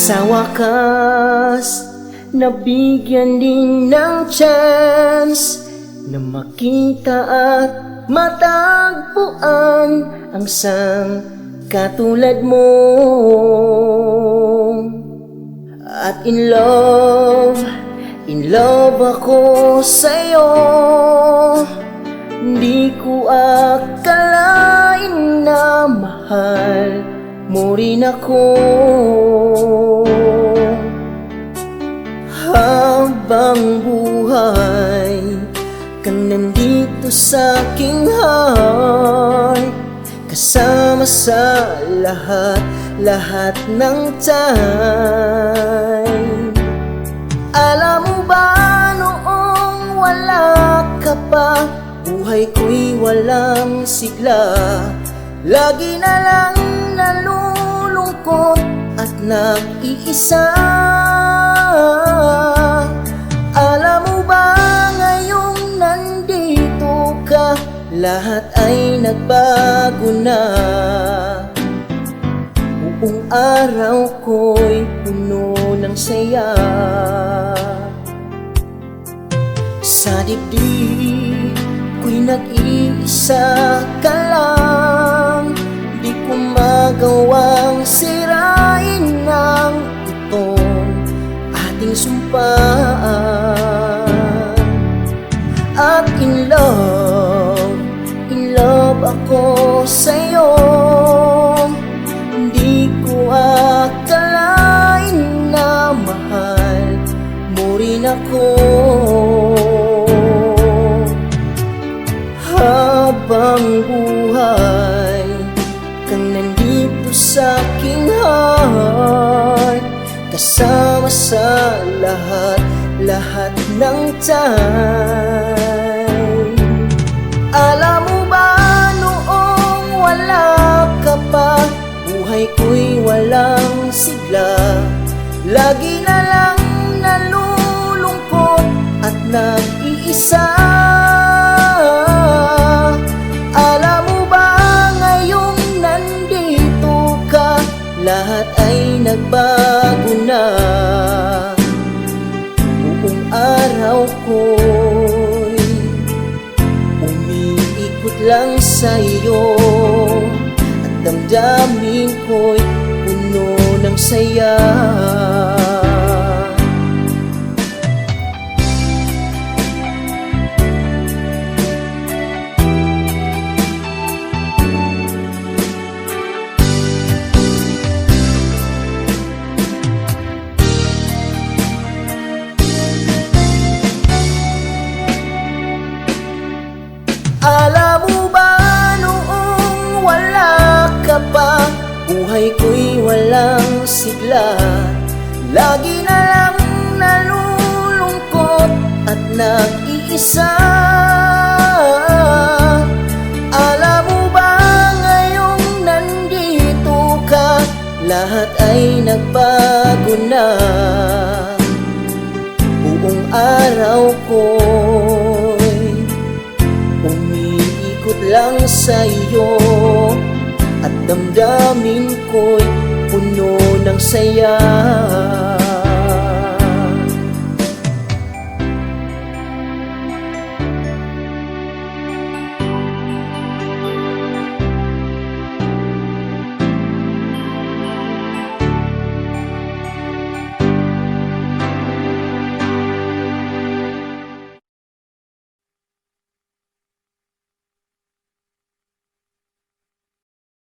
Sa wakas, nabigyan din ng chance na makita at matagpuan ang sang katulad mo. At in love ako sa'yo. Di ko akalain na mahal mo rin ako. Habang buhay kang nandito sa aking heart, kasama sa lahat ng time. Alam mo ba noong wala ka pa, buhay ko'y walang sigla. Lagi na lang nalulungkot at nag-iisa. Alam mo ba ngayong nandito ka, lahat ay nagbago na. Buong araw ko'y puno ng saya. Sa dibdib ko'y nag-iisa ka lang. Di ko magawang sirain ang itong ating sumpaan. At in love ako sa'yo. Di ko akalain na mahal mo rin ako. Habang buhay kang nandito sa aking heart, kasama sa lahat ng time. Alam mo ba noong wala ka pa, buhay ko'y walang sigla. Lagi na lang nalulungkot at nag-iisa. Alam mo ba ngayong nandito ka, lahat ay nagbago na. Buong araw ko'y umiikot lang sa iyo, at damdamin ko'y puno ng saya. Alam mo ba noong wala ka pa, buhay ko'y walang sigla. Lagi na lang nalulungkot at nag-iisa. Alam mo ba ngayong nandito ka, lahat ay nagbago na. Buong araw ko'y umiikot lang sa iyo, at damdamin ko'y puno ng saya.